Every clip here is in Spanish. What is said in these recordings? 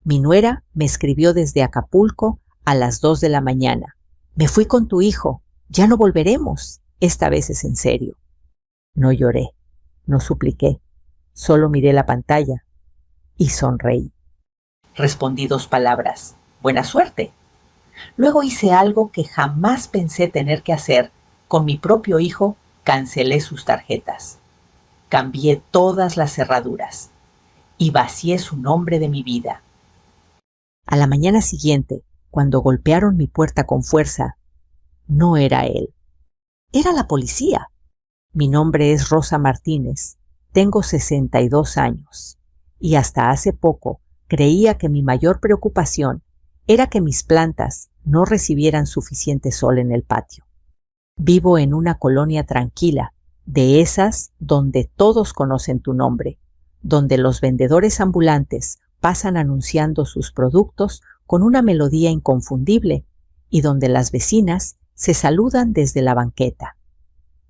Mi nuera me escribió desde Acapulco a las 2 de la mañana. Me fui con tu hijo, ya no volveremos. Esta vez es en serio. No lloré, no supliqué, solo miré la pantalla y sonreí. Respondí 2 palabras. Buena suerte. Luego hice algo que jamás pensé tener que hacer. Con mi propio hijo cancelé sus tarjetas. Cambié todas las cerraduras y vacié su nombre de mi vida. A la mañana siguiente, cuando golpearon mi puerta con fuerza, no era él. Era la policía. Mi nombre es Rosa Martínez. Tengo 62 años. Y hasta hace poco creía que mi mayor preocupación era que mis plantas no recibieran suficiente sol en el patio. Vivo en una colonia tranquila, de esas donde todos conocen tu nombre, donde los vendedores ambulantes pasan anunciando sus productos con una melodía inconfundible y donde las vecinas se saludan desde la banqueta.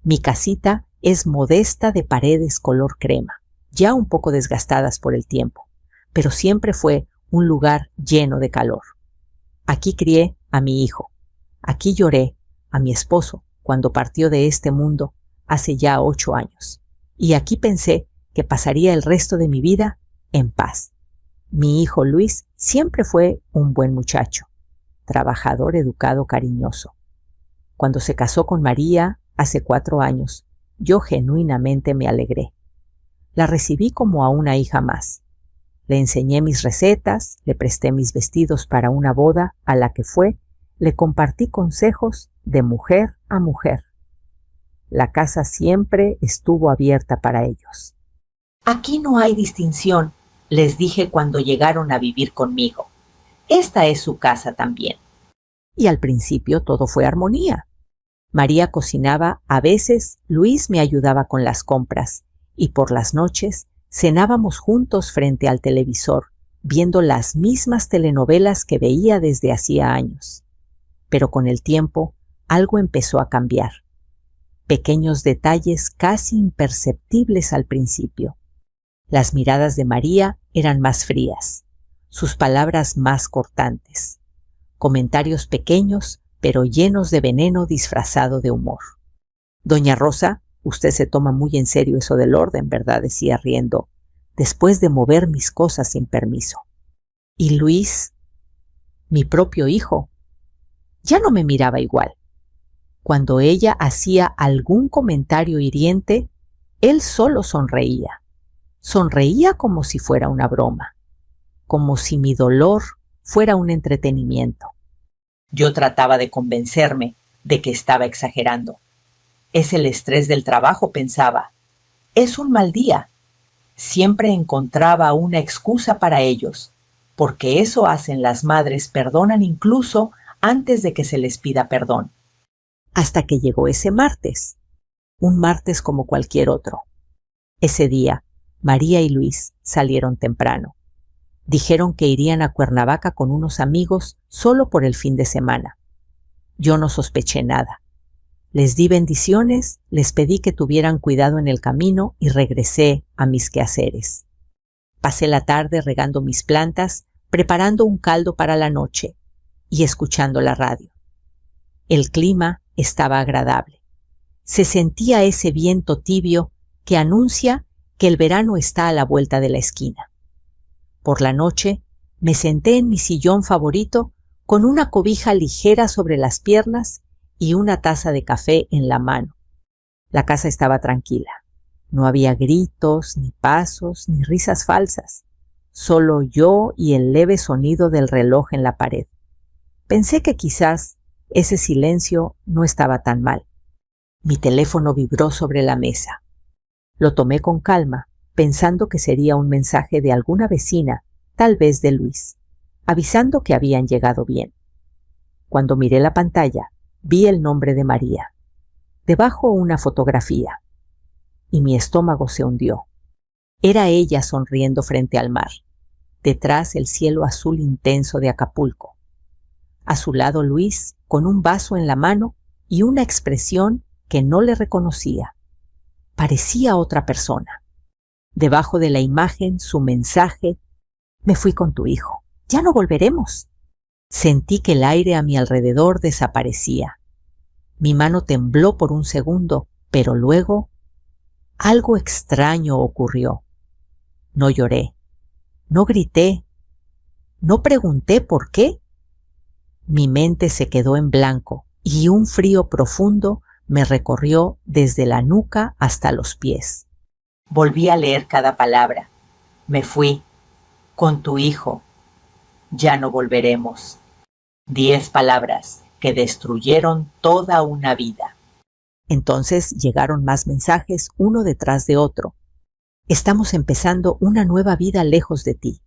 Mi casita es modesta de paredes color crema, ya un poco desgastadas por el tiempo, pero siempre fue un lugar lleno de calor. Aquí crié a mi hijo, aquí lloré a mi esposo cuando partió de este mundo hace ya 8 años, y aquí pensé que pasaría el resto de mi vida en paz. Mi hijo Luis siempre fue un buen muchacho, trabajador, educado, cariñoso. Cuando se casó con María hace 4 años, yo genuinamente me alegré. La recibí como a una hija más. Le enseñé mis recetas, le presté mis vestidos para una boda a la que fue, le compartí consejos de mujer a mujer. La casa siempre estuvo abierta para ellos. Aquí no hay distinción, les dije cuando llegaron a vivir conmigo. Esta es su casa también. Y al principio todo fue armonía. María cocinaba, a veces Luis me ayudaba con las compras, y por las noches cenábamos juntos frente al televisor, viendo las mismas telenovelas que veía desde hacía años. Pero con el tiempo, algo empezó a cambiar. Pequeños detalles casi imperceptibles al principio. Las miradas de María eran más frías, sus palabras más cortantes. Comentarios pequeños, pero llenos de veneno disfrazado de humor. Doña Rosa, usted se toma muy en serio eso del orden, ¿verdad?, decía riendo, después de mover mis cosas sin permiso. Y Luis, mi propio hijo, ya no me miraba igual. Cuando ella hacía algún comentario hiriente, él solo sonreía. Sonreía como si fuera una broma, como si mi dolor fuera un entretenimiento. Yo trataba de convencerme de que estaba exagerando. Es el estrés del trabajo, pensaba. Es un mal día. Siempre encontraba una excusa para ellos, porque eso hacen las madres, perdonan incluso antes de que se les pida perdón. Hasta que llegó ese martes, un martes como cualquier otro. Ese día, María y Luis salieron temprano. Dijeron que irían a Cuernavaca con unos amigos solo por el fin de semana. Yo no sospeché nada. Les di bendiciones, les pedí que tuvieran cuidado en el camino y regresé a mis quehaceres. Pasé la tarde regando mis plantas, preparando un caldo para la noche y escuchando la radio. El clima estaba agradable. Se sentía ese viento tibio que anuncia que el verano está a la vuelta de la esquina. Por la noche me senté en mi sillón favorito con una cobija ligera sobre las piernas y una taza de café en la mano. La casa estaba tranquila. No había gritos, ni pasos, ni risas falsas. Solo yo y el leve sonido del reloj en la pared. Pensé que quizás ese silencio no estaba tan mal. Mi teléfono vibró sobre la mesa. Lo tomé con calma, pensando que sería un mensaje de alguna vecina, tal vez de Luis, avisando que habían llegado bien. Cuando miré la pantalla, vi el nombre de María. Debajo una fotografía. Y mi estómago se hundió. Era ella sonriendo frente al mar. Detrás el cielo azul intenso de Acapulco. A su lado Luis, con un vaso en la mano y una expresión que no le reconocía. Parecía otra persona. Debajo de la imagen, su mensaje: me fui con tu hijo, Ya no volveremos. Sentí que el aire a mi alrededor desaparecía. Mi mano tembló por un segundo, pero luego algo extraño ocurrió. No lloré, no grité, no pregunté por qué. Mi mente se quedó en blanco y un frío profundo me recorrió desde la nuca hasta los pies. Volví a leer cada palabra. Me fui, con tu hijo. Ya no volveremos. 10 palabras que destruyeron toda una vida. Entonces llegaron más mensajes uno detrás de otro. Estamos empezando una nueva vida lejos de ti.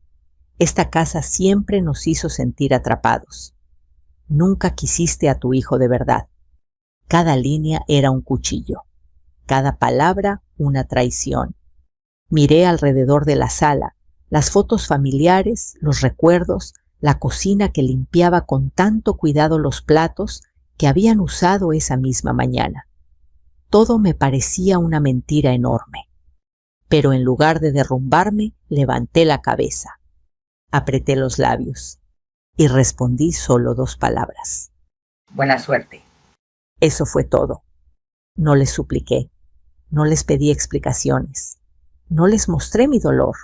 Esta casa siempre nos hizo sentir atrapados. Nunca quisiste a tu hijo de verdad. Cada línea era un cuchillo. Cada palabra una traición. Miré alrededor de la sala, las fotos familiares, los recuerdos, la cocina que limpiaba con tanto cuidado los platos que habían usado esa misma mañana. Todo me parecía una mentira enorme. Pero en lugar de derrumbarme, levanté la cabeza. Apreté los labios y respondí solo 2 palabras. Buena suerte. Eso fue todo. No les supliqué, no les pedí explicaciones, no les mostré mi dolor.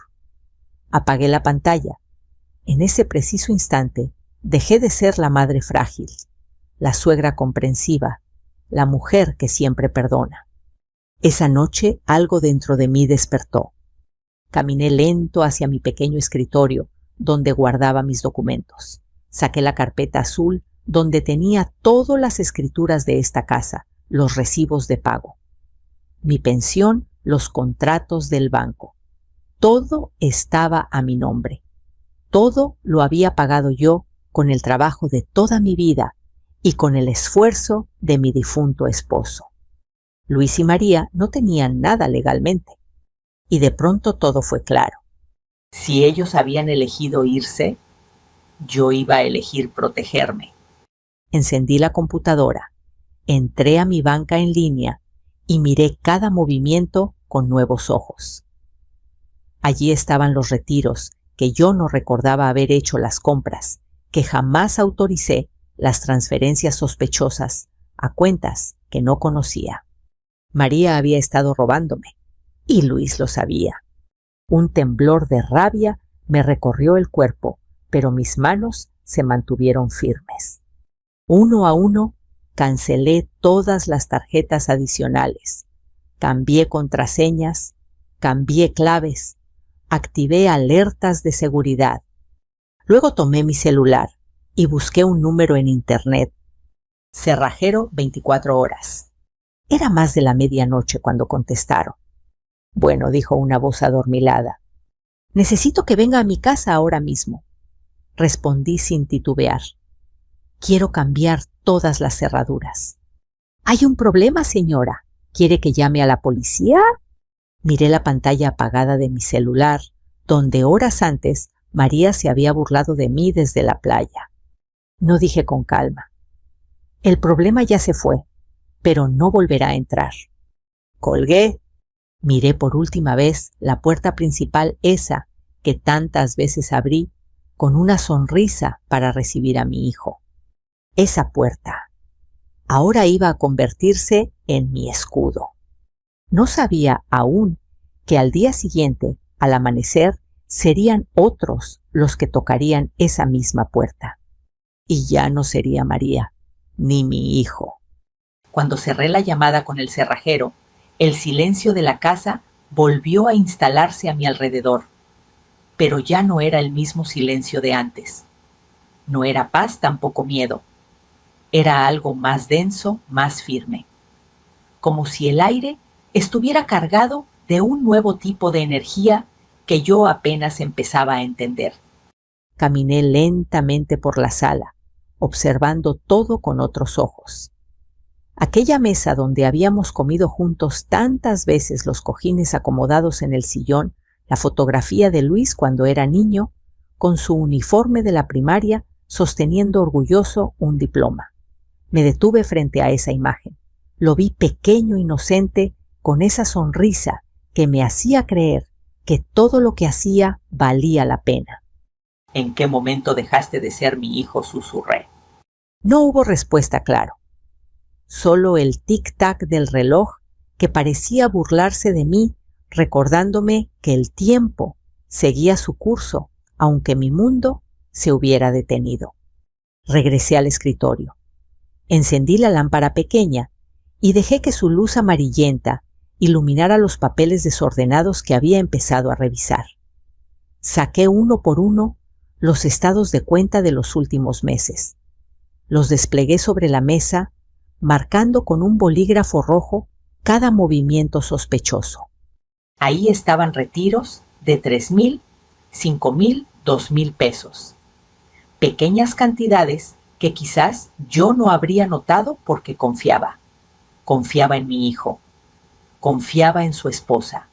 Apagué la pantalla. En ese preciso instante dejé de ser la madre frágil, la suegra comprensiva, la mujer que siempre perdona. Esa noche algo dentro de mí despertó. Caminé lento hacia mi pequeño escritorio, donde guardaba mis documentos. Saqué la carpeta azul, donde tenía todas las escrituras de esta casa, los recibos de pago. Mi pensión, los contratos del banco. Todo estaba a mi nombre. Todo lo había pagado yo con el trabajo de toda mi vida y con el esfuerzo de mi difunto esposo. Luis y María no tenían nada legalmente. Y de pronto todo fue claro. Si ellos habían elegido irse, yo iba a elegir protegerme. Encendí la computadora, entré a mi banca en línea y miré cada movimiento con nuevos ojos. Allí estaban los retiros, que yo no recordaba haber hecho las compras, que jamás autoricé las transferencias sospechosas a cuentas que no conocía. María había estado robándome, y Luis lo sabía. Un temblor de rabia me recorrió el cuerpo, pero mis manos se mantuvieron firmes. Uno a uno cancelé todas las tarjetas adicionales, cambié contraseñas, cambié claves, activé alertas de seguridad. Luego tomé mi celular y busqué un número en internet. Cerrajero 24 horas. Era más de la medianoche cuando contestaron. Bueno, dijo una voz adormilada. Necesito que venga a mi casa ahora mismo. Respondí sin titubear. Quiero cambiar todas las cerraduras. ¿Hay un problema, señora? ¿Quiere que llame a la policía? Miré la pantalla apagada de mi celular, donde horas antes María se había burlado de mí desde la playa. No dije con calma. El problema ya se fue, pero no volverá a entrar. Colgué. Miré por última vez la puerta principal, esa que tantas veces abrí con una sonrisa para recibir a mi hijo. Esa puerta ahora iba a convertirse en mi escudo. No sabía aún que al día siguiente, al amanecer, serían otros los que tocarían esa misma puerta. Y ya no sería María, ni mi hijo. Cuando cerré la llamada con el cerrajero, el silencio de la casa volvió a instalarse a mi alrededor. Pero ya no era el mismo silencio de antes. No era paz, tampoco miedo. Era algo más denso, más firme. Como si el aire estuviera cargado de un nuevo tipo de energía que yo apenas empezaba a entender. Caminé lentamente por la sala, observando todo con otros ojos. Aquella mesa donde habíamos comido juntos tantas veces, los cojines acomodados en el sillón, la fotografía de Luis cuando era niño, con su uniforme de la primaria, sosteniendo orgulloso un diploma. Me detuve frente a esa imagen. Lo vi pequeño, inocente, con esa sonrisa que me hacía creer que todo lo que hacía valía la pena. ¿En qué momento dejaste de ser mi hijo?, susurré. No hubo respuesta, claro. Solo el tic-tac del reloj que parecía burlarse de mí, recordándome que el tiempo seguía su curso, aunque mi mundo se hubiera detenido. Regresé al escritorio. Encendí la lámpara pequeña y dejé que su luz amarillenta iluminara los papeles desordenados que había empezado a revisar. Saqué uno por uno los estados de cuenta de los últimos meses. Los desplegué sobre la mesa, marcando con un bolígrafo rojo cada movimiento sospechoso. Ahí estaban retiros de 3,000, 5,000, 2,000 pesos. Pequeñas cantidades que quizás yo no habría notado porque confiaba. Confiaba en mi hijo. Confiaba en su esposa.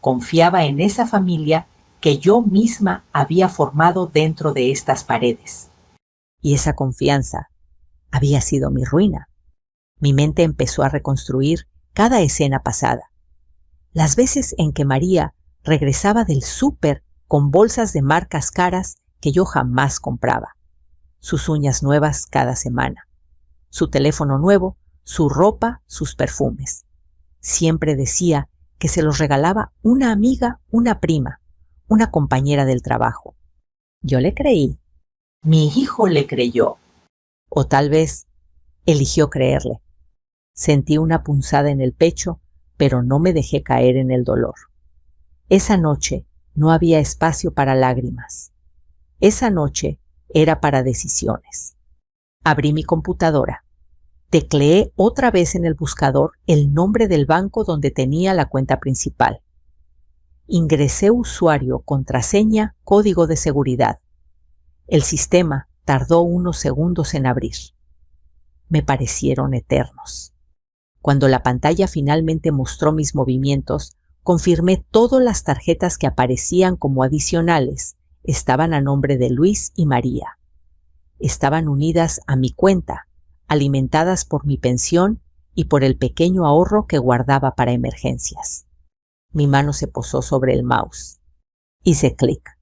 Confiaba en esa familia que yo misma había formado dentro de estas paredes. Y esa confianza había sido mi ruina. Mi mente empezó a reconstruir cada escena pasada. Las veces en que María regresaba del súper con bolsas de marcas caras que yo jamás compraba. Sus uñas nuevas cada semana. Su teléfono nuevo, su ropa, sus perfumes. Siempre decía que se los regalaba una amiga, una prima, una compañera del trabajo. Yo le creí. Mi hijo le creyó. O tal vez eligió creerle. Sentí una punzada en el pecho, pero no me dejé caer en el dolor. Esa noche no había espacio para lágrimas. Esa noche era para decisiones. Abrí mi computadora. Tecleé otra vez en el buscador el nombre del banco donde tenía la cuenta principal. Ingresé usuario, contraseña, código de seguridad. El sistema tardó unos segundos en abrir. Me parecieron eternos. Cuando la pantalla finalmente mostró mis movimientos, confirmé todas las tarjetas que aparecían como adicionales. Estaban a nombre de Luis y María. Estaban unidas a mi cuenta, alimentadas por mi pensión y por el pequeño ahorro que guardaba para emergencias. Mi mano se posó sobre el mouse. Hice clic.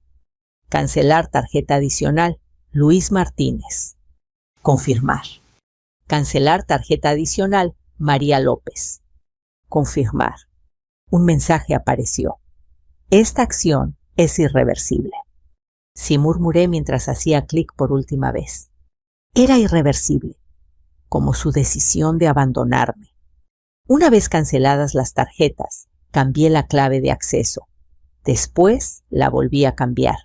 Cancelar tarjeta adicional, Luis Martínez. Confirmar. Cancelar tarjeta adicional, María López. Confirmar. Un mensaje apareció. Esta acción es irreversible. Sí, murmuré mientras hacía clic por última vez. Era irreversible, como su decisión de abandonarme. Una vez canceladas las tarjetas, cambié la clave de acceso. Después la volví a cambiar.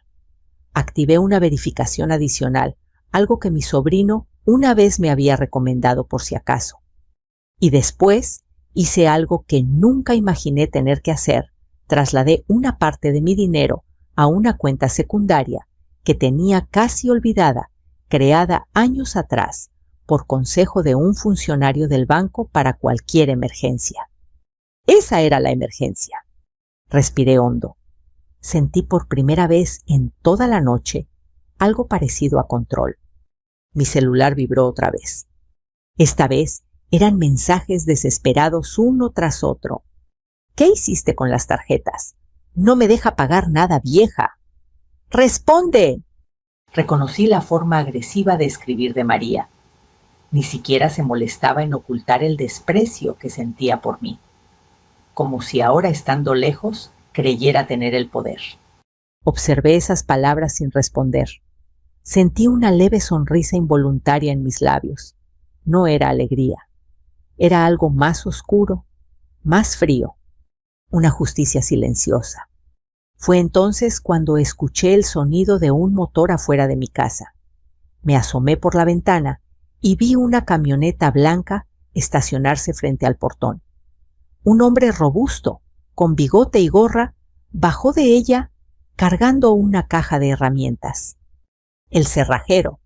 Activé una verificación adicional, algo que mi sobrino una vez me había recomendado por si acaso. Y después hice algo que nunca imaginé tener que hacer. Trasladé una parte de mi dinero a una cuenta secundaria que tenía casi olvidada, creada años atrás por consejo de un funcionario del banco para cualquier emergencia. Esa era la emergencia. Respiré hondo. Sentí por primera vez en toda la noche algo parecido a control. Mi celular vibró otra vez. Esta vez eran mensajes desesperados uno tras otro. ¿Qué hiciste con las tarjetas? No me deja pagar nada, vieja. ¡Responde! Reconocí la forma agresiva de escribir de María. Ni siquiera se molestaba en ocultar el desprecio que sentía por mí. Como si ahora, estando lejos, creyera tener el poder. Observé esas palabras sin responder. Sentí una leve sonrisa involuntaria en mis labios. No era alegría. Era algo más oscuro, más frío. Una justicia silenciosa. Fue entonces cuando escuché el sonido de un motor afuera de mi casa. Me asomé por la ventana y vi una camioneta blanca estacionarse frente al portón. Un hombre robusto, con bigote y gorra, bajó de ella cargando una caja de herramientas. El cerrajero.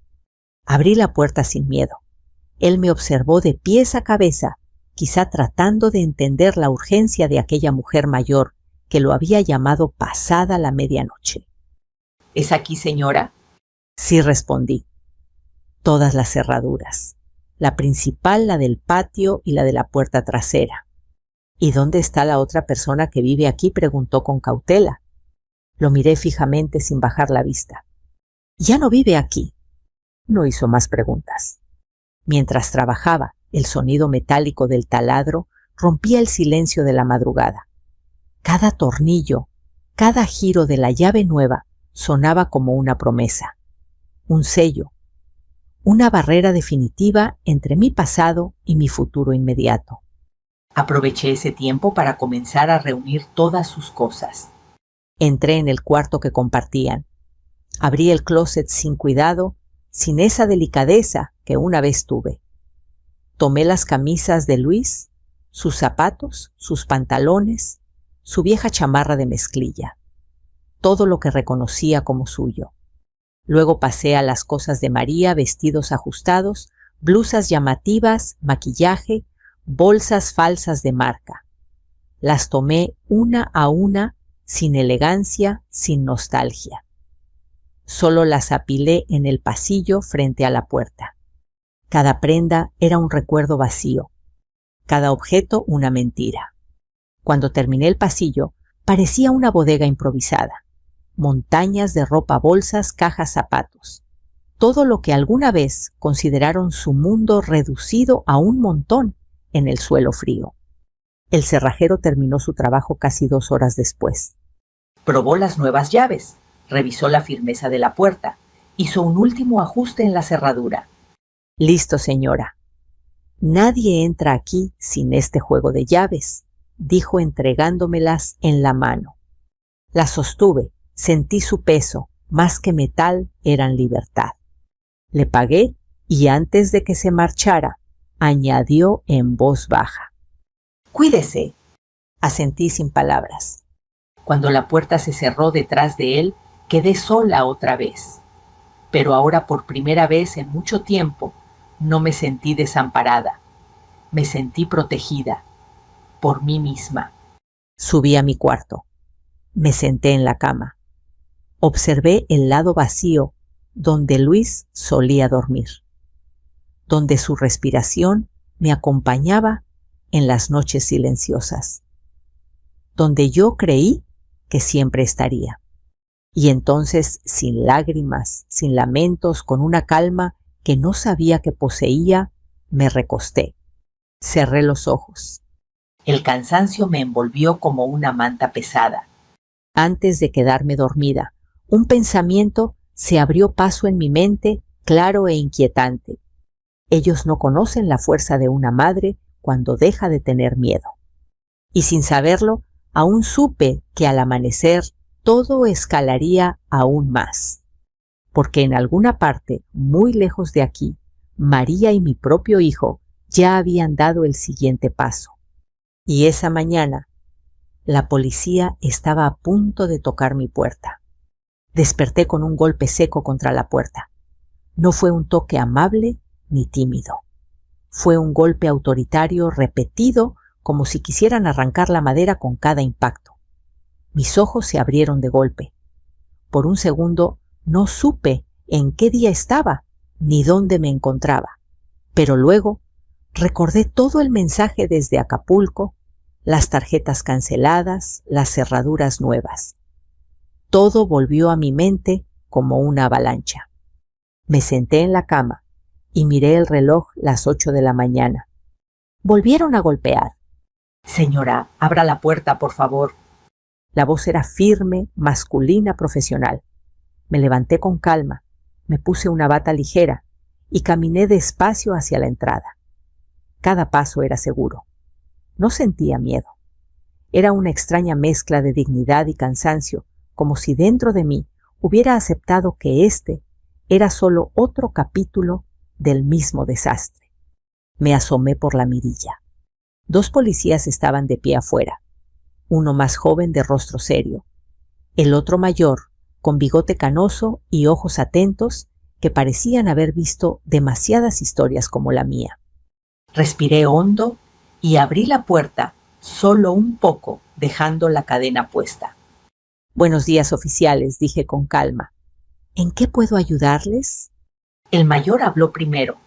Abrí la puerta sin miedo. Él me observó de pies a cabeza, quizá tratando de entender la urgencia de aquella mujer mayor que lo había llamado pasada la medianoche. ¿Es aquí, señora? Sí, respondí. Todas las cerraduras. La principal, la del patio y la de la puerta trasera. ¿Y dónde está la otra persona que vive aquí?, preguntó con cautela. Lo miré fijamente sin bajar la vista. ¿Ya no vive aquí? No hizo más preguntas. Mientras trabajaba, el sonido metálico del taladro rompía el silencio de la madrugada. Cada tornillo, cada giro de la llave nueva sonaba como una promesa, un sello, una barrera definitiva entre mi pasado y mi futuro inmediato. Aproveché ese tiempo para comenzar a reunir todas sus cosas. Entré en el cuarto que compartían. Abrí el closet sin cuidado, sin esa delicadeza que una vez tuve. Tomé las camisas de Luis, sus zapatos, sus pantalones, su vieja chamarra de mezclilla, todo lo que reconocía como suyo. Luego pasé a las cosas de María, vestidos ajustados, blusas llamativas, maquillaje, bolsas falsas de marca. Las tomé una a una, sin elegancia, sin nostalgia. Solo las apilé en el pasillo frente a la puerta. Cada prenda era un recuerdo vacío, cada objeto una mentira. Cuando terminé el pasillo, parecía una bodega improvisada. Montañas de ropa, bolsas, cajas, zapatos. Todo lo que alguna vez consideraron su mundo reducido a un montón en el suelo frío. El cerrajero terminó su trabajo casi 2 horas después. Probó las nuevas llaves, revisó la firmeza de la puerta, hizo un último ajuste en la cerradura. Listo, señora. Nadie entra aquí sin este juego de llaves, dijo entregándomelas en la mano. Las sostuve, sentí su peso, más que metal eran libertad. Le pagué y antes de que se marchara, añadió en voz baja. Cuídese. Asentí sin palabras. Cuando la puerta se cerró detrás de él, quedé sola otra vez. Pero ahora por primera vez en mucho tiempo no me sentí desamparada. Me sentí protegida por mí misma. Subí a mi cuarto. Me senté en la cama. Observé el lado vacío donde Luis solía dormir, donde su respiración me acompañaba en las noches silenciosas, donde yo creí que siempre estaría. Y entonces, sin lágrimas, sin lamentos, con una calma que no sabía que poseía, me recosté. Cerré los ojos. El cansancio me envolvió como una manta pesada. Antes de quedarme dormida, un pensamiento se abrió paso en mi mente, claro e inquietante. Ellos no conocen la fuerza de una madre cuando deja de tener miedo. Y sin saberlo, aún supe que al amanecer todo escalaría aún más. Porque en alguna parte, muy lejos de aquí, María y mi propio hijo ya habían dado el siguiente paso. Y esa mañana, la policía estaba a punto de tocar mi puerta. Desperté con un golpe seco contra la puerta. No fue un toque amable ni tímido. Fue un golpe autoritario repetido como si quisieran arrancar la madera con cada impacto. Mis ojos se abrieron de golpe. Por un segundo no supe en qué día estaba ni dónde me encontraba. Pero luego recordé todo el mensaje desde Acapulco, las tarjetas canceladas, las cerraduras nuevas. Todo volvió a mi mente como una avalancha. Me senté en la cama y miré el reloj las 8 de la mañana. Volvieron a golpear. Señora, abra la puerta, por favor. La voz era firme, masculina, profesional. Me levanté con calma, me puse una bata ligera y caminé despacio hacia la entrada. Cada paso era seguro. No sentía miedo. Era una extraña mezcla de dignidad y cansancio, como si dentro de mí hubiera aceptado que este era solo otro capítulo del mismo desastre. Me asomé por la mirilla. 2 policías estaban de pie afuera, uno más joven de rostro serio, el otro mayor, con bigote canoso y ojos atentos que parecían haber visto demasiadas historias como la mía. Respiré hondo y abrí la puerta solo un poco, dejando la cadena puesta. Buenos días, oficiales, dije con calma. ¿En qué puedo ayudarles? El mayor habló primero.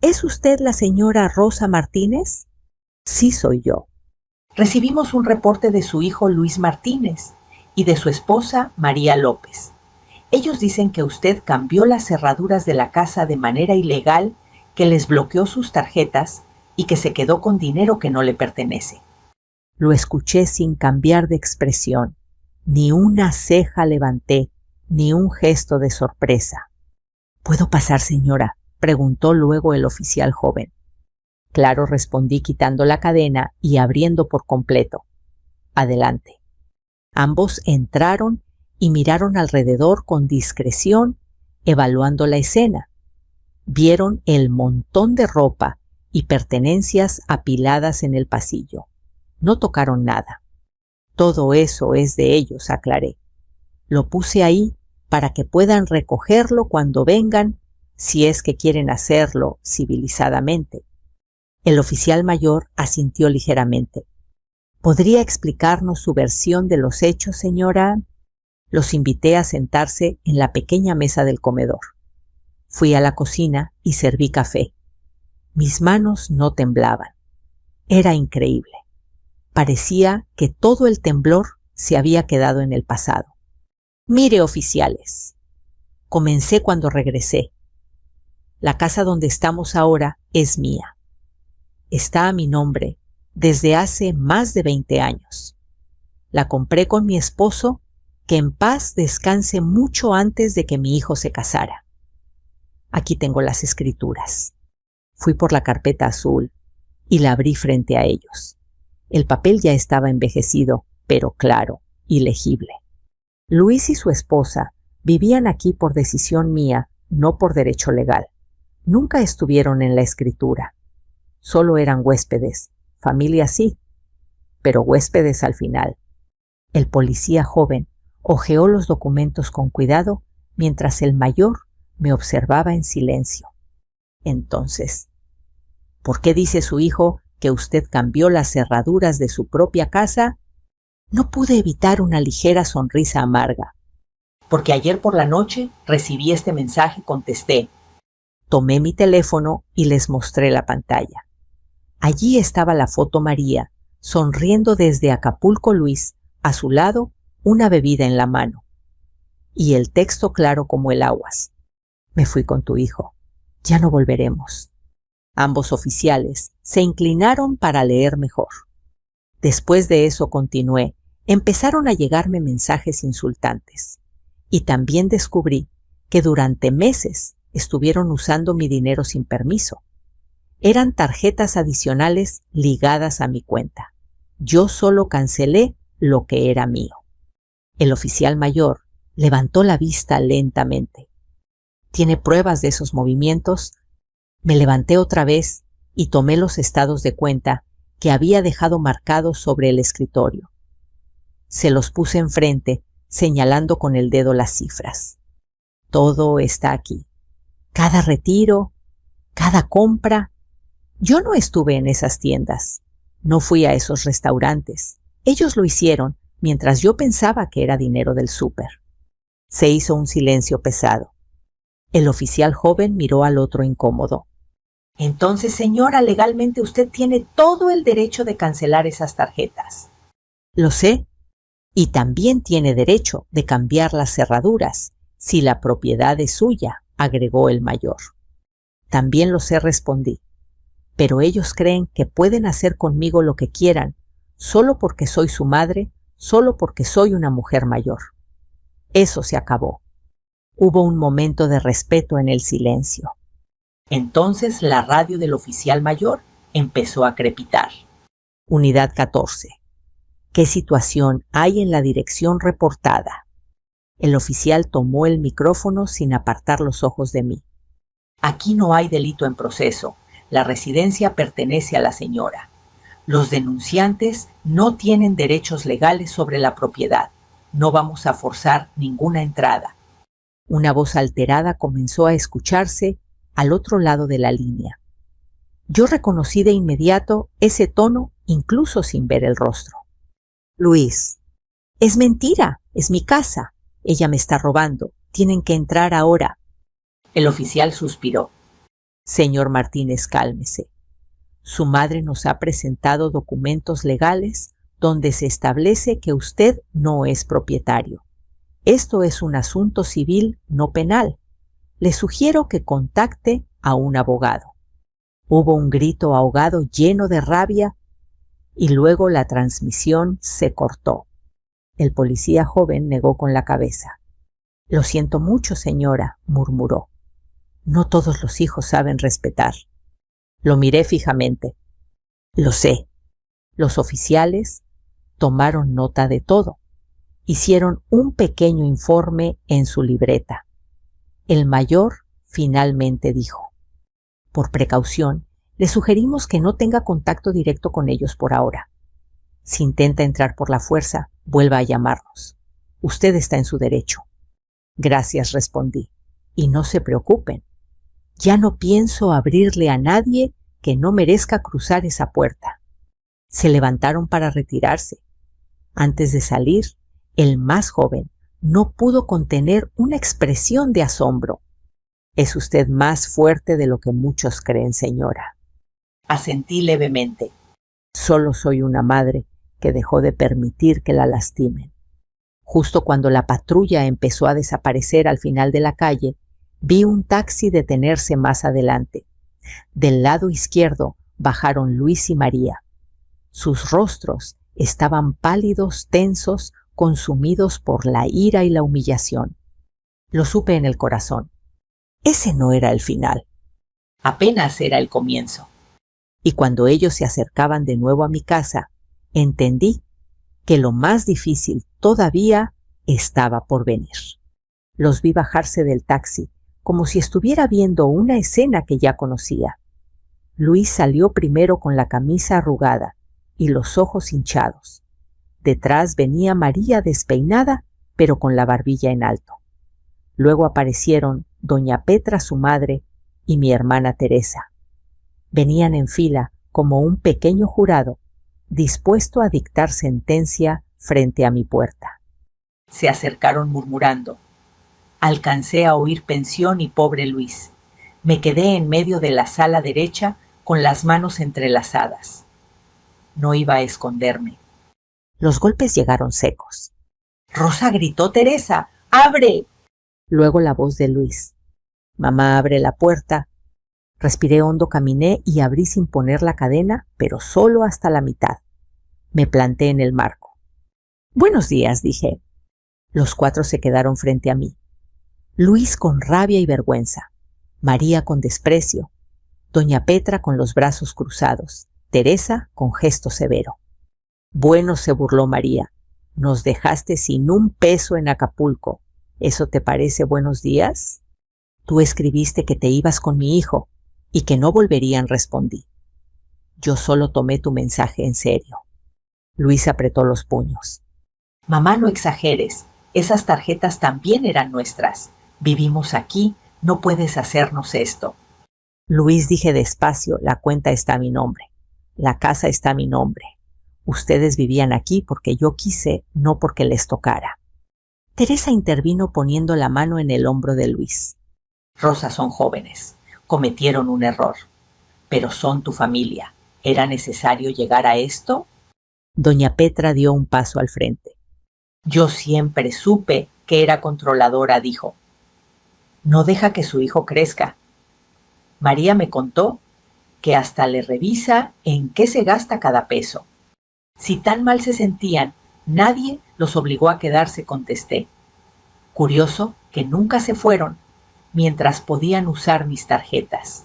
¿Es usted la señora Rosa Martínez? Sí, soy yo. Recibimos un reporte de su hijo Luis Martínez y de su esposa María López. Ellos dicen que usted cambió las cerraduras de la casa de manera ilegal, que les bloqueó sus tarjetas y que se quedó con dinero que no le pertenece. Lo escuché sin cambiar de expresión. Ni una ceja levanté, ni un gesto de sorpresa. —¿Puedo pasar, señora? —preguntó luego el oficial joven. Claro, respondí quitando la cadena y abriendo por completo. —Adelante. Ambos entraron y miraron alrededor con discreción, evaluando la escena. Vieron el montón de ropa y pertenencias apiladas en el pasillo. No tocaron nada. Todo eso es de ellos, aclaré. Lo puse ahí para que puedan recogerlo cuando vengan, si es que quieren hacerlo civilizadamente. El oficial mayor asintió ligeramente. —¿Podría explicarnos su versión de los hechos, señora? Los invité a sentarse en la pequeña mesa del comedor. Fui a la cocina y serví café. Mis manos no temblaban. Era increíble. Parecía que todo el temblor se había quedado en el pasado. Mire, oficiales. Comencé cuando regresé. La casa donde estamos ahora es mía. Está a mi nombre desde hace más de 20 años. La compré con mi esposo, que en paz descanse mucho antes de que mi hijo se casara. Aquí tengo las escrituras. Fui por la carpeta azul y la abrí frente a ellos. El papel ya estaba envejecido, pero claro y legible. Luis y su esposa vivían aquí por decisión mía, no por derecho legal. Nunca estuvieron en la escritura. Solo eran huéspedes, familia sí, pero huéspedes al final. El policía joven hojeó los documentos con cuidado mientras el mayor me observaba en silencio. Entonces, ¿por qué dice su hijo que usted cambió las cerraduras de su propia casa? No pude evitar una ligera sonrisa amarga. Porque ayer por la noche recibí este mensaje y contesté. Tomé mi teléfono y les mostré la pantalla. Allí estaba la foto María, sonriendo desde Acapulco Luis, a su lado una bebida en la mano. Y el texto claro como el aguas. Me fui con tu hijo. Ya no volveremos. Ambos oficiales se inclinaron para leer mejor. Después de eso continué. Empezaron a llegarme mensajes insultantes. Y también descubrí que durante meses estuvieron usando mi dinero sin permiso. Eran tarjetas adicionales ligadas a mi cuenta. Yo solo cancelé lo que era mío. El oficial mayor levantó la vista lentamente. ¿Tiene pruebas de esos movimientos? Me levanté otra vez y tomé los estados de cuenta que había dejado marcados sobre el escritorio. Se los puse enfrente, señalando con el dedo las cifras. Todo está aquí. Cada retiro, cada compra. Yo no estuve en esas tiendas. No fui a esos restaurantes. Ellos lo hicieron mientras yo pensaba que era dinero del súper. Se hizo un silencio pesado. El oficial joven miró al otro incómodo. Entonces, señora, legalmente usted tiene todo el derecho de cancelar esas tarjetas. Lo sé. Y también tiene derecho de cambiar las cerraduras, si la propiedad es suya, agregó el mayor. También lo sé, respondí. Pero ellos creen que pueden hacer conmigo lo que quieran, solo porque soy su madre, solo porque soy una mujer mayor. Eso se acabó. Hubo un momento de respeto en el silencio. Entonces la radio del oficial mayor empezó a crepitar. Unidad 14. ¿Qué situación hay en la dirección reportada? El oficial tomó el micrófono sin apartar los ojos de mí. Aquí no hay delito en proceso. La residencia pertenece a la señora. Los denunciantes no tienen derechos legales sobre la propiedad. No vamos a forzar ninguna entrada. Una voz alterada comenzó a escucharse al otro lado de la línea. Yo reconocí de inmediato ese tono, incluso sin ver el rostro. Luis, es mentira, es mi casa. Ella me está robando. Tienen que entrar ahora. El oficial suspiró. Señor Martínez, cálmese. Su madre nos ha presentado documentos legales donde se establece que usted no es propietario. Esto es un asunto civil, no penal. Le sugiero que contacte a un abogado. Hubo un grito ahogado lleno de rabia y luego la transmisión se cortó. El policía joven negó con la cabeza. Lo siento mucho, señora, murmuró. No todos los hijos saben respetar. Lo miré fijamente. Lo sé. Los oficiales tomaron nota de todo. Hicieron un pequeño informe en su libreta. El mayor finalmente dijo: por precaución, le sugerimos que no tenga contacto directo con ellos por ahora. Si intenta entrar por la fuerza, vuelva a llamarnos. Usted está en su derecho. Gracias, respondí. Y no se preocupen. Ya no pienso abrirle a nadie que no merezca cruzar esa puerta. Se levantaron para retirarse. Antes de salir, el más joven no pudo contener una expresión de asombro. Es usted más fuerte de lo que muchos creen, señora. Asentí levemente. Solo soy una madre que dejó de permitir que la lastimen. Justo cuando la patrulla empezó a desaparecer al final de la calle, vi un taxi detenerse más adelante. Del lado izquierdo bajaron Luis y María. Sus rostros estaban pálidos, tensos, consumidos por la ira y la humillación. Lo supe en el corazón. Ese no era el final. Apenas era el comienzo. Y cuando ellos se acercaban de nuevo a mi casa, entendí que lo más difícil todavía estaba por venir. Los vi bajarse del taxi, como si estuviera viendo una escena que ya conocía. Luis salió primero con la camisa arrugada y los ojos hinchados. Detrás venía María despeinada, pero con la barbilla en alto. Luego aparecieron doña Petra, su madre, y mi hermana Teresa. Venían en fila como un pequeño jurado, dispuesto a dictar sentencia frente a mi puerta. Se acercaron murmurando. Alcancé a oír Pensión y Pobre Luis. Me quedé en medio de la sala derecha con las manos entrelazadas. No iba a esconderme. Los golpes llegaron secos. «Rosa», gritó Teresa, «¡abre!». Luego la voz de Luis. «Mamá, abre la puerta». Respiré hondo, caminé y abrí sin poner la cadena, pero solo hasta la mitad. Me planté en el marco. «Buenos días», dije. Los cuatro se quedaron frente a mí. Luis con rabia y vergüenza, María con desprecio, doña Petra con los brazos cruzados, Teresa con gesto severo. «Bueno», se burló María, «nos dejaste sin un peso en Acapulco. ¿Eso te parece buenos días? Tú escribiste que te ibas con mi hijo y que no volverían», respondí. «Yo solo tomé tu mensaje en serio». Luis apretó los puños. «Mamá, no exageres. Esas tarjetas también eran nuestras. Vivimos aquí. No puedes hacernos esto». «Luis», dije despacio, «la cuenta está a mi nombre. La casa está a mi nombre. Ustedes vivían aquí porque yo quise, no porque les tocara». Teresa intervino poniendo la mano en el hombro de Luis. «Rosa, son jóvenes. Cometieron un error. Pero son tu familia. ¿Era necesario llegar a esto?». Doña Petra dio un paso al frente. «Yo siempre supe que era controladora», dijo. «No deja que su hijo crezca. María me contó que hasta le revisa en qué se gasta cada peso. Si tan mal se sentían, nadie los obligó a quedarse», contesté. «Curioso que nunca se fueron mientras podían usar mis tarjetas».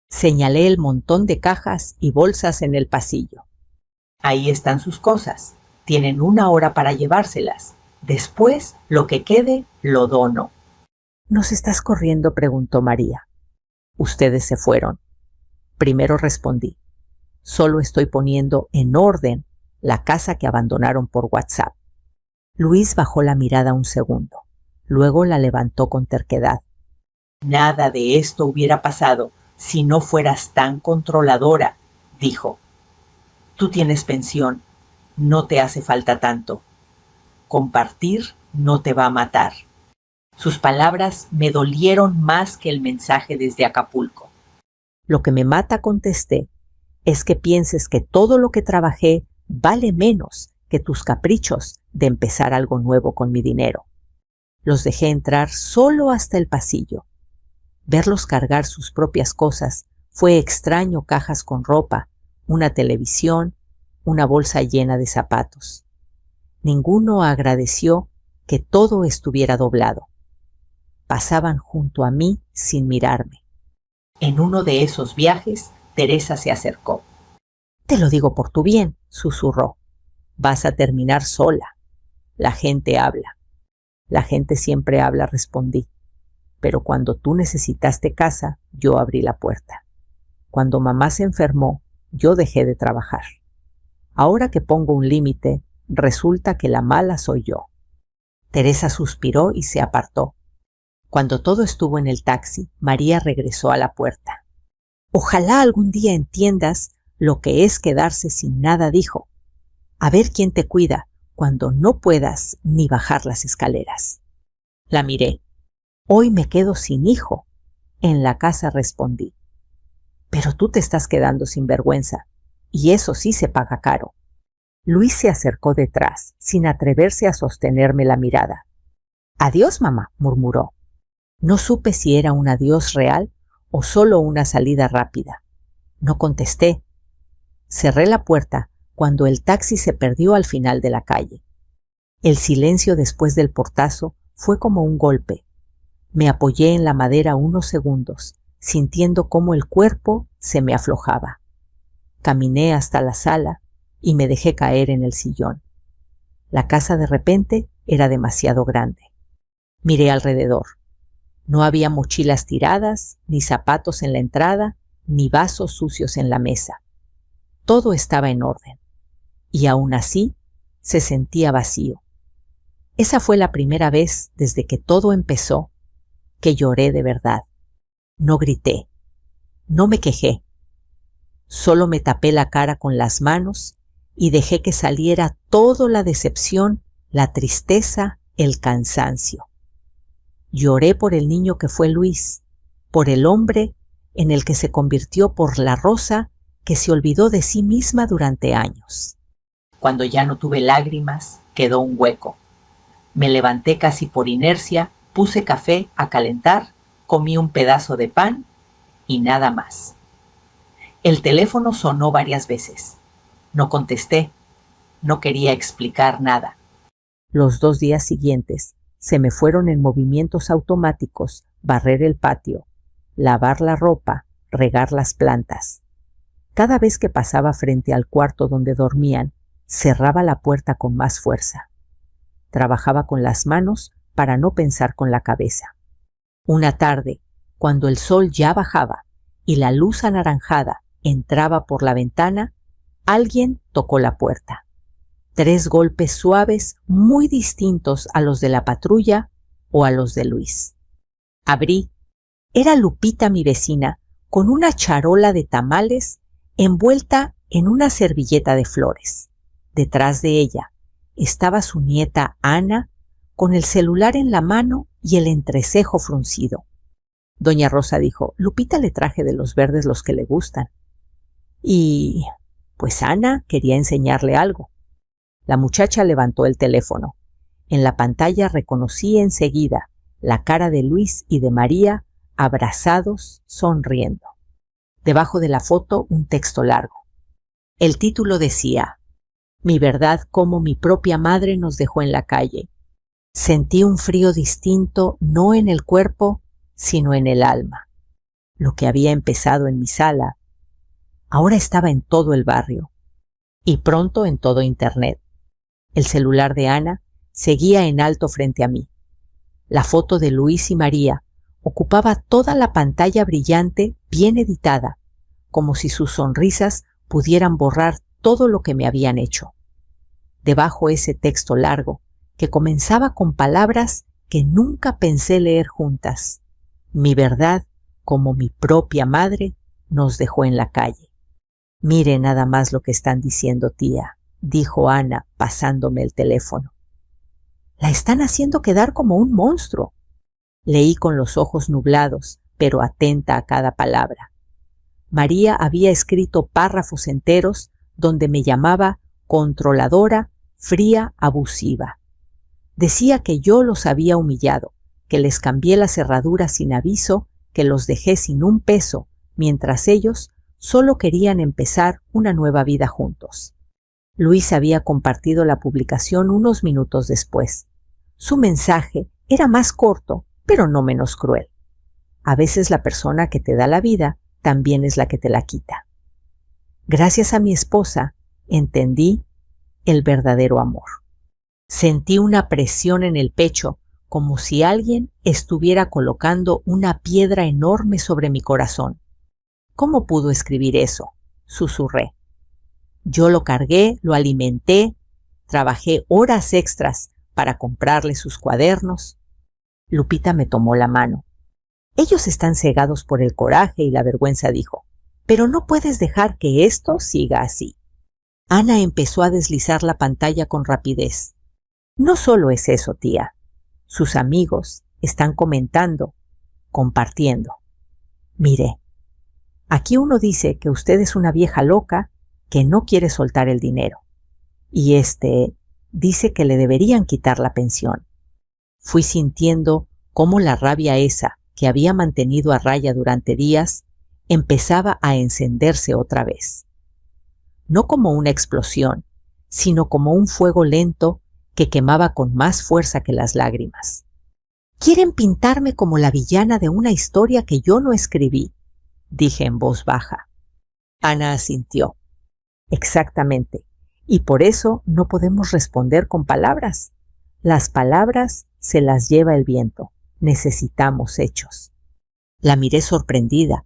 Señalé el montón de cajas y bolsas en el pasillo. «Ahí están sus cosas. Tienen 1 hora para llevárselas. Después, lo que quede, lo dono». «¿Nos estás corriendo?», preguntó María. «Ustedes se fueron». Primero respondí. «Solo estoy poniendo en orden la casa que abandonaron por WhatsApp». Luis bajó la mirada un segundo. Luego la levantó con terquedad. «Nada de esto hubiera pasado si no fueras tan controladora», dijo. «Tú tienes pensión. No te hace falta tanto. Compartir no te va a matar». Sus palabras me dolieron más que el mensaje desde Acapulco. «Lo que me mata», contesté, «es que pienses que todo lo que trabajé vale menos que tus caprichos de empezar algo nuevo con mi dinero». Los dejé entrar solo hasta el pasillo. Verlos cargar sus propias cosas fue extraño: cajas con ropa, una televisión, una bolsa llena de zapatos. Ninguno agradeció que todo estuviera doblado. Pasaban junto a mí sin mirarme. En uno de esos viajes, Teresa se acercó. «Te lo digo por tu bien», susurró. «Vas a terminar sola. La gente habla». «La gente siempre habla», respondí. «Pero cuando tú necesitaste casa, yo abrí la puerta. Cuando mamá se enfermó, yo dejé de trabajar. Ahora que pongo un límite, resulta que la mala soy yo». Teresa suspiró y se apartó. Cuando todo estuvo en el taxi, María regresó a la puerta. «Ojalá algún día entiendas lo que es quedarse sin nada», dijo. «A ver quién te cuida cuando no puedas ni bajar las escaleras». La miré. «Hoy me quedo sin hijo». «En la casa», respondí. «Pero tú te estás quedando sin vergüenza, y eso sí se paga caro». Luis se acercó detrás, sin atreverse a sostenerme la mirada. «Adiós, mamá», murmuró. No supe si era un adiós real o solo una salida rápida. No contesté. Cerré la puerta cuando el taxi se perdió al final de la calle. El silencio después del portazo fue como un golpe. Me apoyé en la madera unos segundos, sintiendo cómo el cuerpo se me aflojaba. Caminé hasta la sala y me dejé caer en el sillón. La casa de repente era demasiado grande. Miré alrededor. No había mochilas tiradas, ni zapatos en la entrada, ni vasos sucios en la mesa. Todo estaba en orden, y aún así se sentía vacío. Esa fue la primera vez desde que todo empezó que lloré de verdad. No grité, no me quejé. Solo me tapé la cara con las manos y dejé que saliera toda la decepción, la tristeza, el cansancio. Lloré por el niño que fue Luis, por el hombre en el que se convirtió, por la Rosa que se olvidó de sí misma durante años. Cuando ya no tuve lágrimas, quedó un hueco. Me levanté casi por inercia, puse café a calentar, comí un pedazo de pan y nada más. El teléfono sonó varias veces. No contesté. No quería explicar nada. Los 2 días siguientes se me fueron en movimientos automáticos: barrer el patio, lavar la ropa, regar las plantas. Cada vez que pasaba frente al cuarto donde dormían, cerraba la puerta con más fuerza. Trabajaba con las manos para no pensar con la cabeza. Una tarde, cuando el sol ya bajaba y la luz anaranjada entraba por la ventana, alguien tocó la puerta. 3 golpes suaves, muy distintos a los de la patrulla o a los de Luis. Abrí. Era Lupita, mi vecina, con una charola de tamales envuelta en una servilleta de flores. Detrás de ella estaba su nieta Ana, con el celular en la mano y el entrecejo fruncido. Doña Rosa dijo: «Lupita le traje de los verdes los que le gustan». Y pues Ana quería enseñarle algo. La muchacha levantó el teléfono. En la pantalla reconocí enseguida la cara de Luis y de María, abrazados, sonriendo. Debajo de la foto, un texto largo. El título decía: «Mi verdad, como mi propia madre nos dejó en la calle. Sentí un frío distinto, no en el cuerpo, sino en el alma. Lo que había empezado en mi sala, ahora estaba en todo el barrio, y pronto en todo Internet». El celular de Ana seguía en alto frente a mí. La foto de Luis y María ocupaba toda la pantalla, brillante, bien editada, como si sus sonrisas pudieran borrar todo lo que me habían hecho. Debajo ese texto largo, que comenzaba con palabras que nunca pensé leer juntas: «Mi verdad, como mi propia madre, nos dejó en la calle». «Mire nada más lo que están diciendo, tía», dijo Ana, pasándome el teléfono. «La están haciendo quedar como un monstruo». Leí con los ojos nublados, pero atenta a cada palabra. María había escrito párrafos enteros donde me llamaba controladora, fría, abusiva. Decía que yo los había humillado, que les cambié la cerradura sin aviso, que los dejé sin un peso, mientras ellos solo querían empezar una nueva vida juntos. Luis había compartido la publicación unos minutos después. Su mensaje era más corto, pero no menos cruel. A veces la persona que te da la vida también es la que te la quita. Gracias a mi esposa, entendí el verdadero amor. Sentí una presión en el pecho, como si alguien estuviera colocando una piedra enorme sobre mi corazón. ¿Cómo pudo escribir eso?, susurré. Yo lo cargué, lo alimenté, trabajé horas extras para comprarle sus cuadernos. Lupita me tomó la mano. Ellos están cegados por el coraje y la vergüenza, dijo, pero no puedes dejar que esto siga así. Ana empezó a deslizar la pantalla con rapidez. No solo es eso, tía. Sus amigos están comentando, compartiendo. Mire, aquí uno dice que usted es una vieja loca que no quiere soltar el dinero. Y dice que le deberían quitar la pensión. Fui sintiendo cómo la rabia esa que había mantenido a raya durante días empezaba a encenderse otra vez. No como una explosión, sino como un fuego lento que quemaba con más fuerza que las lágrimas. «Quieren pintarme como la villana de una historia que yo no escribí», dije en voz baja. Ana asintió. «Exactamente, y por eso no podemos responder con palabras. Las palabras se las lleva el viento. Necesitamos hechos». La miré sorprendida.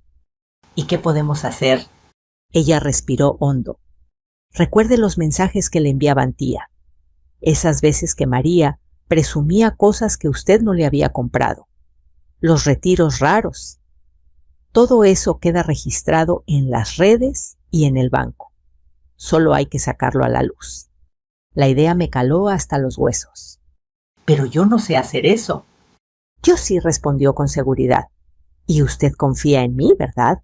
«¿Y qué podemos hacer?». Ella respiró hondo. «Recuerde los mensajes que le enviaban, tía. Esas veces que María presumía cosas que usted no le había comprado. Los retiros raros. Todo eso queda registrado en las redes y en el banco. Solo hay que sacarlo a la luz». La idea me caló hasta los huesos. «Pero yo no sé hacer eso». «Yo sí», respondió con seguridad. «Y usted confía en mí, ¿verdad?».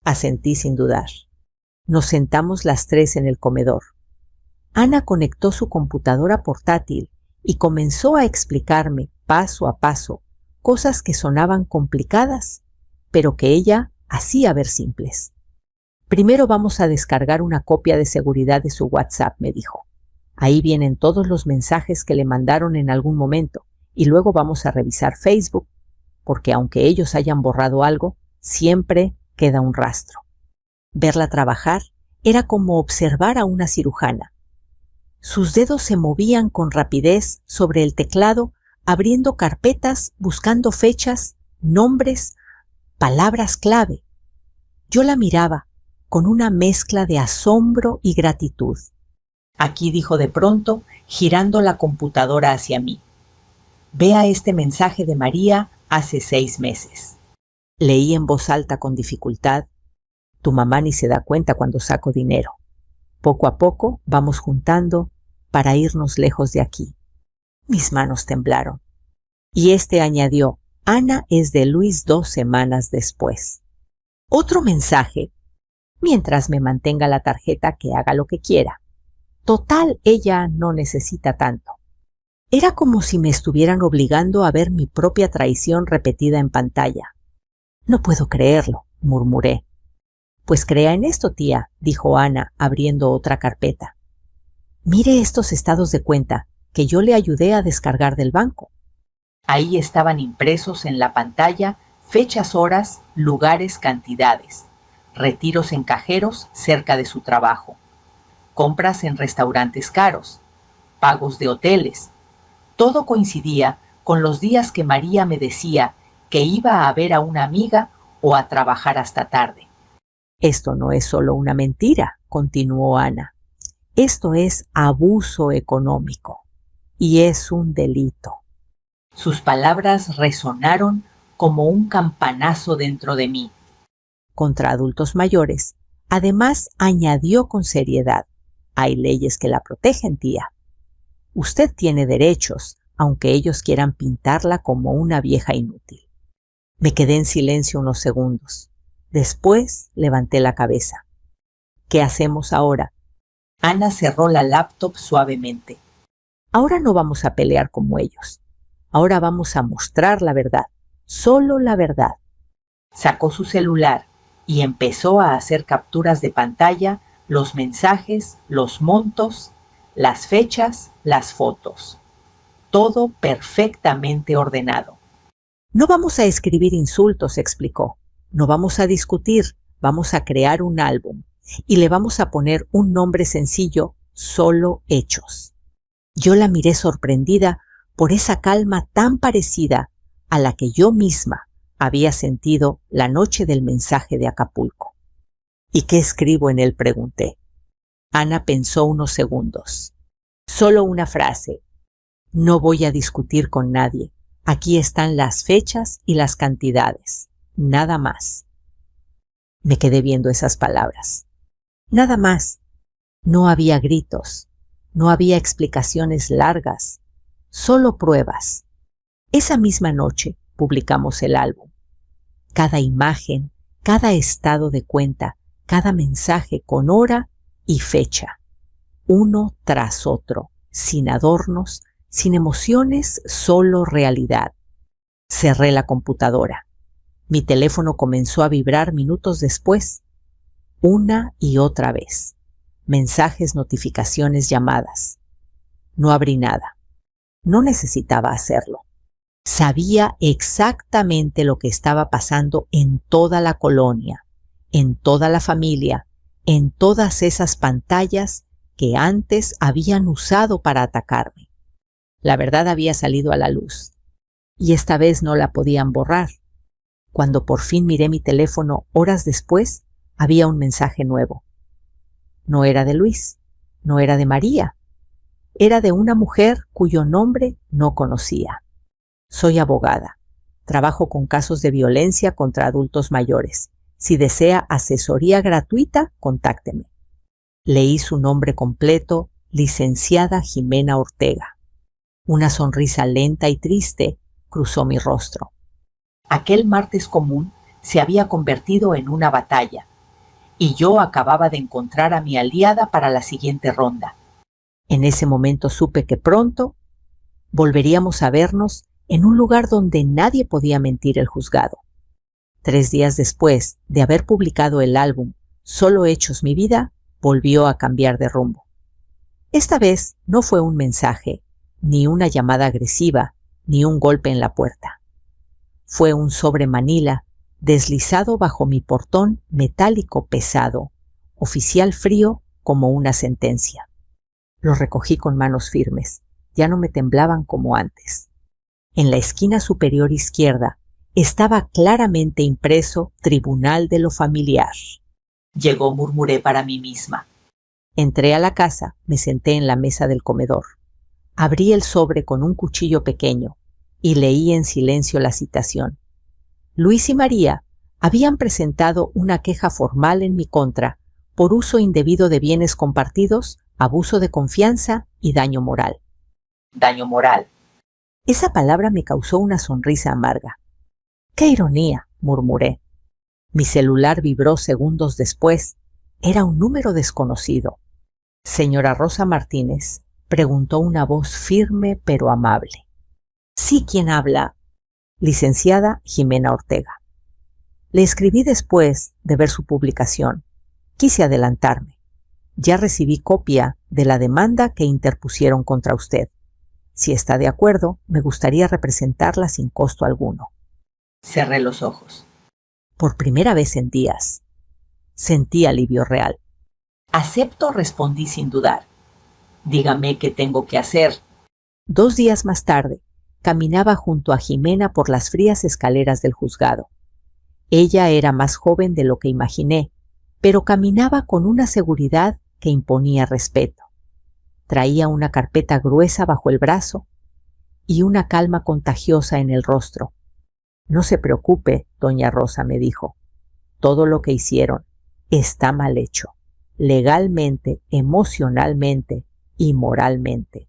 Asentí sin dudar. Nos sentamos las tres en el comedor. Ana conectó su computadora portátil y comenzó a explicarme paso a paso cosas que sonaban complicadas, pero que ella hacía ver simples. «Primero vamos a descargar una copia de seguridad de su WhatsApp», me dijo. «Ahí vienen todos los mensajes que le mandaron en algún momento, y luego vamos a revisar Facebook, porque aunque ellos hayan borrado algo, siempre queda un rastro». Verla trabajar era como observar a una cirujana. Sus dedos se movían con rapidez sobre el teclado, abriendo carpetas, buscando fechas, nombres, palabras clave. Yo la miraba con una mezcla de asombro y gratitud. «Aquí», dijo de pronto, girando la computadora hacia mí. «Vea este mensaje de María hace 6 meses». Leí en voz alta con dificultad. «Tu mamá ni se da cuenta cuando saco dinero. Poco a poco vamos juntando para irnos lejos de aquí». Mis manos temblaron. Y añadió: «Ana es de Luis 2 semanas después». Otro mensaje: «Mientras me mantenga la tarjeta, que haga lo que quiera. Total, ella no necesita tanto». Era como si me estuvieran obligando a ver mi propia traición repetida en pantalla. «No puedo creerlo», murmuré. «Pues crea en esto, tía», dijo Ana, abriendo otra carpeta. «Mire estos estados de cuenta que yo le ayudé a descargar del banco». Ahí estaban impresos en la pantalla fechas, horas, lugares, cantidades, retiros en cajeros cerca de su trabajo, compras en restaurantes caros, pagos de hoteles. Todo coincidía con los días que María me decía que iba a ver a una amiga o a trabajar hasta tarde. «Esto no es solo una mentira», continuó Ana. «Esto es abuso económico y es un delito». Sus palabras resonaron como un campanazo dentro de mí. «Contra adultos mayores», además añadió con seriedad, «hay leyes que la protegen, tía. Usted tiene derechos, aunque ellos quieran pintarla como una vieja inútil». Me quedé en silencio unos segundos. Después levanté la cabeza. «¿Qué hacemos ahora?». Ana cerró la laptop suavemente. Ahora no vamos a pelear como ellos. Ahora vamos a mostrar la verdad, solo la verdad. Sacó su celular y empezó a hacer capturas de pantalla, los mensajes, los montos, las fechas, las fotos. Todo perfectamente ordenado. No vamos a escribir insultos, explicó. No vamos a discutir, vamos a crear un álbum y le vamos a poner un nombre sencillo, solo hechos. Yo la miré sorprendida por esa calma tan parecida a la que yo misma había sentido la noche del mensaje de Acapulco. ¿Y qué escribo en él?, pregunté. Ana pensó unos segundos. Solo una frase. No voy a discutir con nadie. Aquí están las fechas y las cantidades. Nada más. Me quedé viendo esas palabras. Nada más. No había gritos. No había explicaciones largas. Solo pruebas. Esa misma noche publicamos el álbum. Cada imagen, cada estado de cuenta, cada mensaje con hora y fecha. Uno tras otro, sin adornos, sin emociones, solo realidad. Cerré la computadora. Mi teléfono comenzó a vibrar minutos después. Una y otra vez. Mensajes, notificaciones, llamadas. No abrí nada. No necesitaba hacerlo. Sabía exactamente lo que estaba pasando en toda la colonia, en toda la familia, en todas esas pantallas que antes habían usado para atacarme. La verdad había salido a la luz, y esta vez no la podían borrar. Cuando por fin miré mi teléfono horas después, había un mensaje nuevo. No era de Luis, no era de María, era de una mujer cuyo nombre no conocía. Soy abogada. Trabajo con casos de violencia contra adultos mayores. Si desea asesoría gratuita, contácteme. Leí su nombre completo, licenciada Jimena Ortega. Una sonrisa lenta y triste cruzó mi rostro. Aquel martes común se había convertido en una batalla, y yo acababa de encontrar a mi aliada para la siguiente ronda. En ese momento supe que pronto volveríamos a vernos en un lugar donde nadie podía mentir el juzgado. 3 días después de haber publicado el álbum Solo Hechos mi vida, volvió a cambiar de rumbo. Esta vez no fue un mensaje, ni una llamada agresiva, ni un golpe en la puerta. Fue un sobre Manila deslizado bajo mi portón metálico pesado, oficial frío como una sentencia. Lo recogí con manos firmes, ya no me temblaban como antes. En la esquina superior izquierda estaba claramente impreso Tribunal de lo Familiar. Llegó, murmuré para mí misma. Entré a la casa, me senté en la mesa del comedor. Abrí el sobre con un cuchillo pequeño y leí en silencio la citación. Luis y María habían presentado una queja formal en mi contra por uso indebido de bienes compartidos, abuso de confianza y daño moral. Daño moral. Esa palabra me causó una sonrisa amarga. ¡Qué ironía!, murmuré. Mi celular vibró segundos después. Era un número desconocido. Señora Rosa Martínez, preguntó una voz firme pero amable. Sí, ¿quién habla? Licenciada Jimena Ortega. Le escribí después de ver su publicación. Quise adelantarme. Ya recibí copia de la demanda que interpusieron contra usted. Si está de acuerdo, me gustaría representarla sin costo alguno. Cerré los ojos. Por primera vez en días, sentí alivio real. Acepto, respondí sin dudar. Dígame qué tengo que hacer. 2 días más tarde, caminaba junto a Jimena por las frías escaleras del juzgado. Ella era más joven de lo que imaginé, pero caminaba con una seguridad que imponía respeto. Traía una carpeta gruesa bajo el brazo y una calma contagiosa en el rostro. No se preocupe, doña Rosa, me dijo. Todo lo que hicieron está mal hecho, legalmente, emocionalmente y moralmente.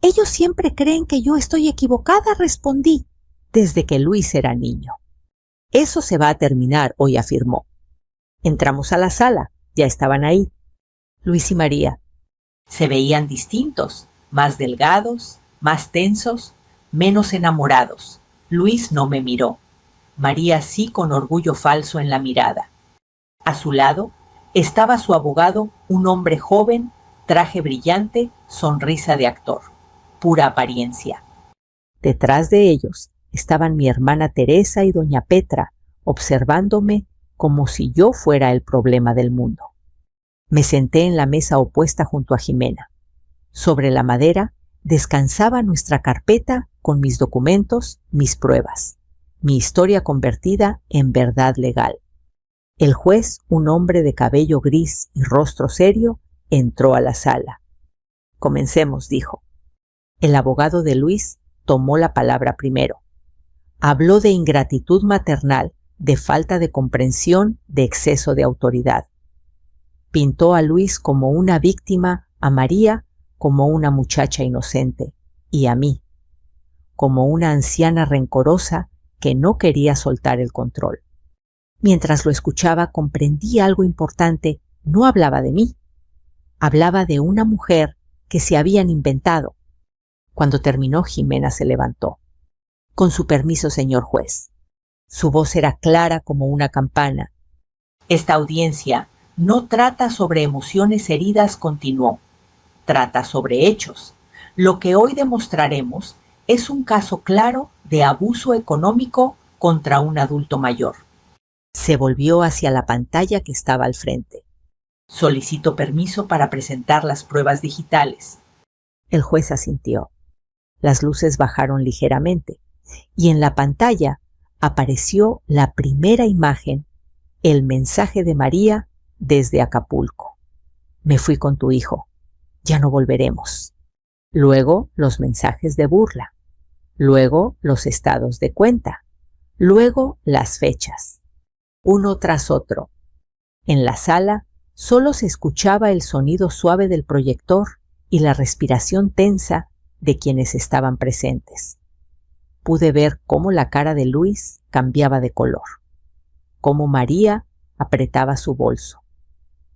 Ellos siempre creen que yo estoy equivocada, respondí, desde que Luis era niño. Eso se va a terminar hoy, afirmó. Entramos a la sala, ya estaban ahí. Luis y María. Se veían distintos, más delgados, más tensos, menos enamorados. Luis no me miró. María sí, con orgullo falso en la mirada. A su lado estaba su abogado, un hombre joven, traje brillante, sonrisa de actor, pura apariencia. Detrás de ellos estaban mi hermana Teresa y doña Petra, observándome como si yo fuera el problema del mundo. Me senté en la mesa opuesta junto a Jimena. Sobre la madera descansaba nuestra carpeta con mis documentos, mis pruebas, mi historia convertida en verdad legal. El juez, un hombre de cabello gris y rostro serio, entró a la sala. Comencemos, dijo. El abogado de Luis tomó la palabra primero. Habló de ingratitud maternal, de falta de comprensión, de exceso de autoridad. Pintó a Luis como una víctima, a María como una muchacha inocente y a mí como una anciana rencorosa que no quería soltar el control. Mientras lo escuchaba comprendí algo importante. No hablaba de mí, hablaba de una mujer que se habían inventado. Cuando terminó, Jimena se levantó. Con su permiso, señor juez. Su voz era clara como una campana. Esta audiencia no trata sobre emociones heridas, continuó. Trata sobre hechos. Lo que hoy demostraremos es un caso claro de abuso económico contra un adulto mayor. Se volvió hacia la pantalla que estaba al frente. Solicito permiso para presentar las pruebas digitales. El juez asintió. Las luces bajaron ligeramente y en la pantalla apareció la primera imagen, el mensaje de María desde Acapulco. Me fui con tu hijo. Ya no volveremos. Luego los mensajes de burla. Luego los estados de cuenta. Luego las fechas. Uno tras otro. En la sala solo se escuchaba el sonido suave del proyector y la respiración tensa de quienes estaban presentes. Pude ver cómo la cara de Luis cambiaba de color, cómo María apretaba su bolso,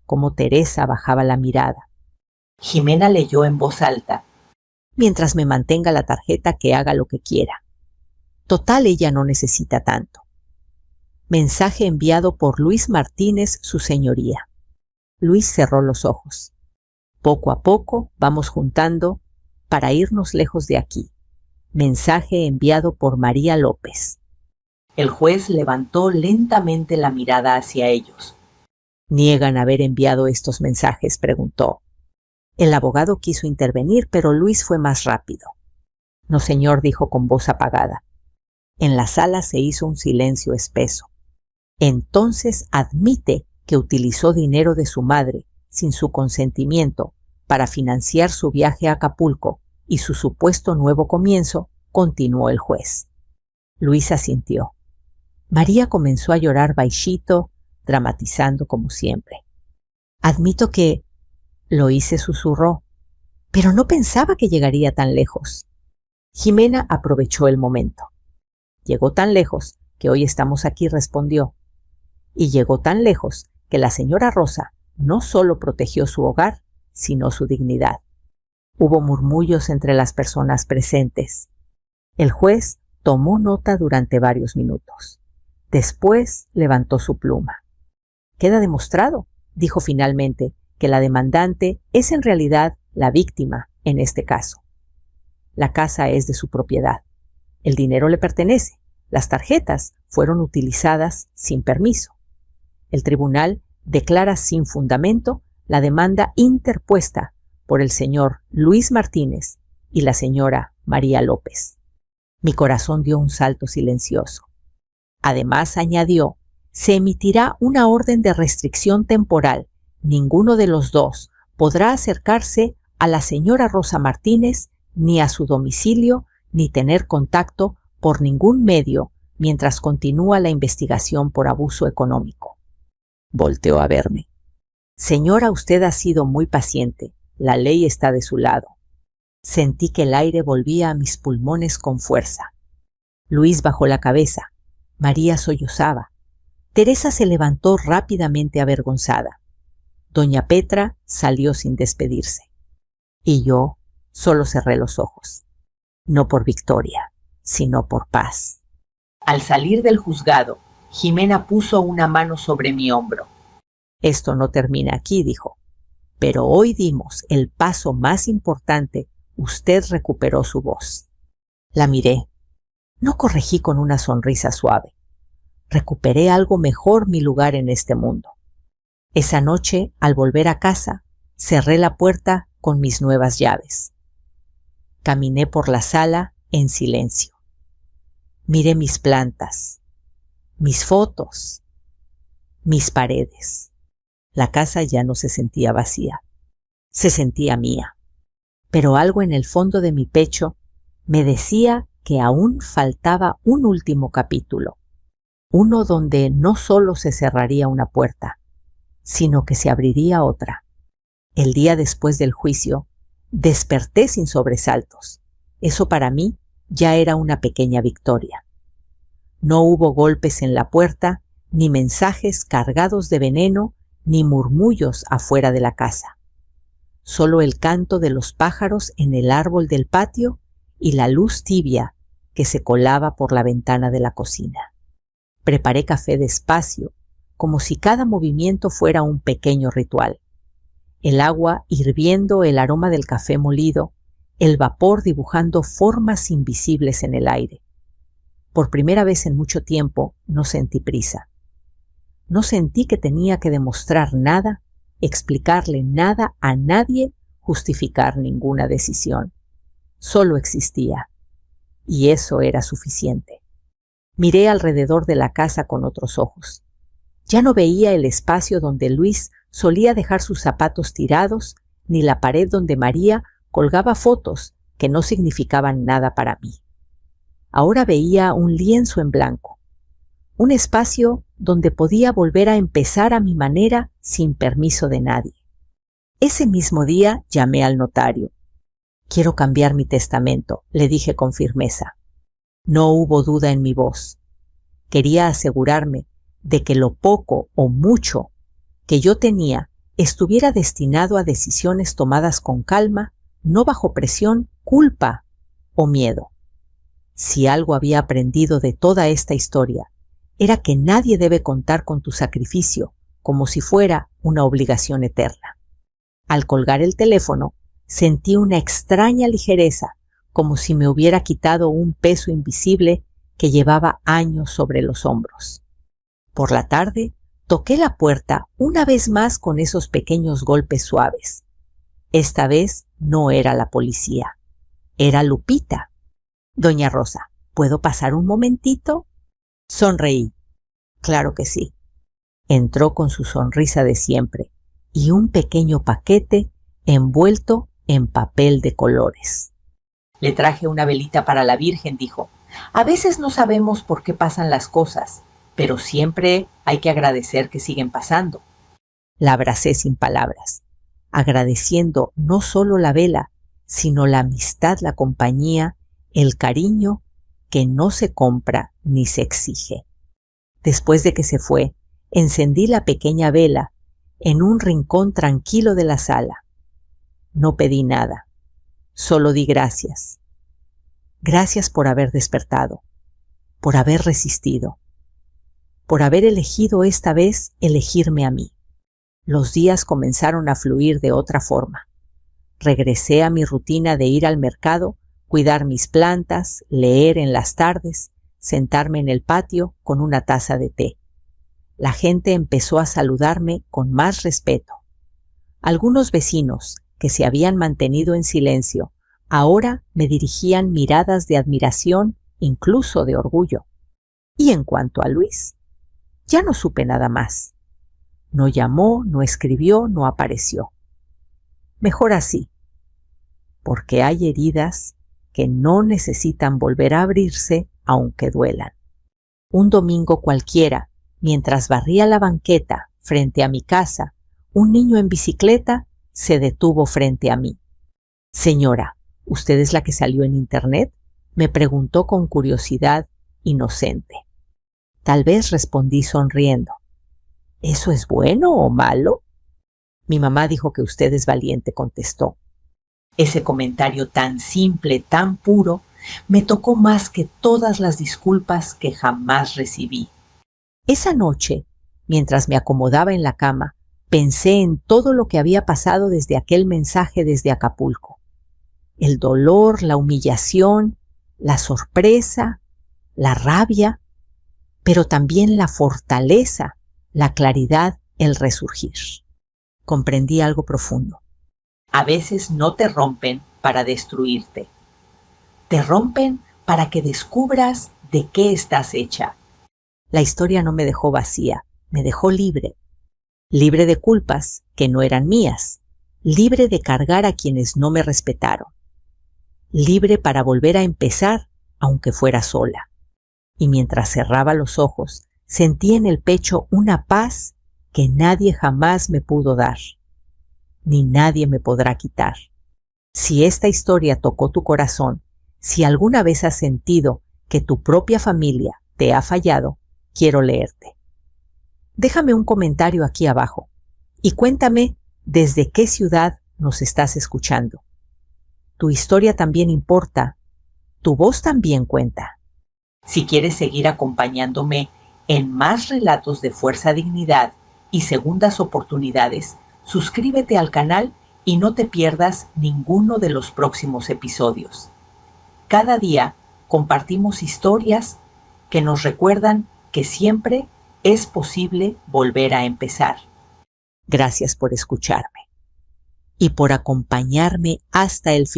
cómo Teresa bajaba la mirada. Jimena leyó en voz alta. Mientras me mantenga la tarjeta, que haga lo que quiera. Total, ella no necesita tanto. Mensaje enviado por Luis Martínez, su señoría. Luis cerró los ojos. Poco a poco vamos juntando para irnos lejos de aquí. Mensaje enviado por María López. El juez levantó lentamente la mirada hacia ellos. ¿Niegan haber enviado estos mensajes?, preguntó. El abogado quiso intervenir, pero Luis fue más rápido. No, señor, dijo con voz apagada. En la sala se hizo un silencio espeso. Entonces admite que utilizó dinero de su madre, sin su consentimiento, para financiar su viaje a Acapulco y su supuesto nuevo comienzo, continuó el juez. Luis asintió. María comenzó a llorar baixito, dramatizando como siempre. Admito que lo hice, susurró, pero no pensaba que llegaría tan lejos. Jimena aprovechó el momento. Llegó tan lejos que hoy estamos aquí, respondió. Y llegó tan lejos que la señora Rosa no solo protegió su hogar, sino su dignidad. Hubo murmullos entre las personas presentes. El juez tomó nota durante varios minutos. Después levantó su pluma. Queda demostrado, dijo finalmente, que la demandante es en realidad la víctima en este caso. La casa es de su propiedad. El dinero le pertenece. Las tarjetas fueron utilizadas sin permiso. El tribunal declara sin fundamento la demanda interpuesta por el señor Luis Martínez y la señora María López. Mi corazón dio un salto silencioso. Además, añadió, se emitirá una orden de restricción temporal. Ninguno de los dos podrá acercarse a la señora Rosa Martínez ni a su domicilio ni tener contacto por ningún medio mientras continúa la investigación por abuso económico. Volteó a verme. Señora, usted ha sido muy paciente. La ley está de su lado. Sentí que el aire volvía a mis pulmones con fuerza. Luis bajó la cabeza. María sollozaba. Teresa se levantó rápidamente avergonzada. Doña Petra salió sin despedirse. Y yo Solo cerré los ojos. No por victoria, sino por paz. Al salir del juzgado, Jimena puso una mano sobre mi hombro. Esto no termina aquí, dijo. Pero hoy dimos el paso más importante. Usted recuperó su voz. La miré. No corregí con una sonrisa suave. Recuperé algo mejor mi lugar en este mundo. Esa noche, al volver a casa, cerré la puerta con mis nuevas llaves. Caminé por la sala en silencio. Miré mis plantas, mis fotos, mis paredes. La casa ya no se sentía vacía, se sentía mía. Pero algo en el fondo de mi pecho me decía que aún faltaba un último capítulo, uno donde no solo se cerraría una puerta, sino que se abriría otra. El día después del juicio, desperté sin sobresaltos. Eso para mí ya era una pequeña victoria. No hubo golpes en la puerta, ni mensajes cargados de veneno, ni murmullos afuera de la casa. Solo el canto de los pájaros en el árbol del patio y la luz tibia que se colaba por la ventana de la cocina. Preparé café despacio, como si cada movimiento fuera un pequeño ritual. El agua hirviendo, el aroma del café molido, el vapor dibujando formas invisibles en el aire. Por primera vez en mucho tiempo no sentí prisa. No sentí que tenía que demostrar nada, explicarle nada a nadie, justificar ninguna decisión. Solo existía. Y eso era suficiente. Miré alrededor de la casa con otros ojos. Ya no veía el espacio donde Luis solía dejar sus zapatos tirados, ni la pared donde María colgaba fotos que no significaban nada para mí. Ahora veía un lienzo en blanco, un espacio donde podía volver a empezar a mi manera sin permiso de nadie. Ese mismo día llamé al notario. Quiero cambiar mi testamento, le dije con firmeza. No hubo duda en mi voz. Quería asegurarme de que lo poco o mucho que yo tenía estuviera destinado a decisiones tomadas con calma, no bajo presión, culpa o miedo. Si algo había aprendido de toda esta historia, era que nadie debe contar con tu sacrificio como si fuera una obligación eterna. Al colgar el teléfono, sentí una extraña ligereza, como si me hubiera quitado un peso invisible que llevaba años sobre los hombros. Por la tarde, toqué la puerta una vez más con esos pequeños golpes suaves. Esta vez no era la policía, era Lupita. Doña Rosa, ¿puedo pasar un momentito? Sonreí. Claro que sí. Entró con su sonrisa de siempre y un pequeño paquete envuelto en papel de colores. Le traje una velita para la Virgen, dijo. A veces no sabemos por qué pasan las cosas, pero siempre hay que agradecer que siguen pasando. La abracé sin palabras, agradeciendo no solo la vela, sino la amistad, la compañía, el cariño que no se compra ni se exige. Después de que se fue, encendí la pequeña vela en un rincón tranquilo de la sala. No pedí nada, solo di gracias. Gracias por haber despertado, por haber resistido, por haber elegido esta vez elegirme a mí. Los días comenzaron a fluir de otra forma. Regresé a mi rutina de ir al mercado, cuidar mis plantas, leer en las tardes, sentarme en el patio con una taza de té. La gente empezó a saludarme con más respeto. Algunos vecinos, que se habían mantenido en silencio, ahora me dirigían miradas de admiración, incluso de orgullo. Y en cuanto a Luis, ya no supe nada más. No llamó, no escribió, no apareció. Mejor así, porque hay heridas que no necesitan volver a abrirse aunque duelan. Un domingo cualquiera, mientras barría la banqueta frente a mi casa, un niño en bicicleta se detuvo frente a mí. Señora, ¿usted es la que salió en internet? Me preguntó con curiosidad inocente. Tal vez respondí sonriendo. ¿Eso es bueno o malo? Mi mamá dijo que usted es valiente, contestó. Ese comentario tan simple, tan puro, me tocó más que todas las disculpas que jamás recibí. Esa noche, mientras me acomodaba en la cama, pensé en todo lo que había pasado desde aquel mensaje desde Acapulco. El dolor, la humillación, la sorpresa, la rabia, pero también la fortaleza, la claridad, el resurgir. Comprendí algo profundo. A veces no te rompen para destruirte. Te rompen para que descubras de qué estás hecha. La historia no me dejó vacía, me dejó libre. Libre de culpas que no eran mías. Libre de cargar a quienes no me respetaron. Libre para volver a empezar, aunque fuera sola. Y mientras cerraba los ojos, sentí en el pecho una paz que nadie jamás me pudo dar, ni nadie me podrá quitar. Si esta historia tocó tu corazón, si alguna vez has sentido que tu propia familia te ha fallado, quiero leerte. Déjame un comentario aquí abajo y cuéntame desde qué ciudad nos estás escuchando. Tu historia también importa, tu voz también cuenta. Si quieres seguir acompañándome en más relatos de fuerza, dignidad y segundas oportunidades, suscríbete al canal y no te pierdas ninguno de los próximos episodios. Cada día compartimos historias que nos recuerdan que siempre es posible volver a empezar. Gracias por escucharme y por acompañarme hasta el final.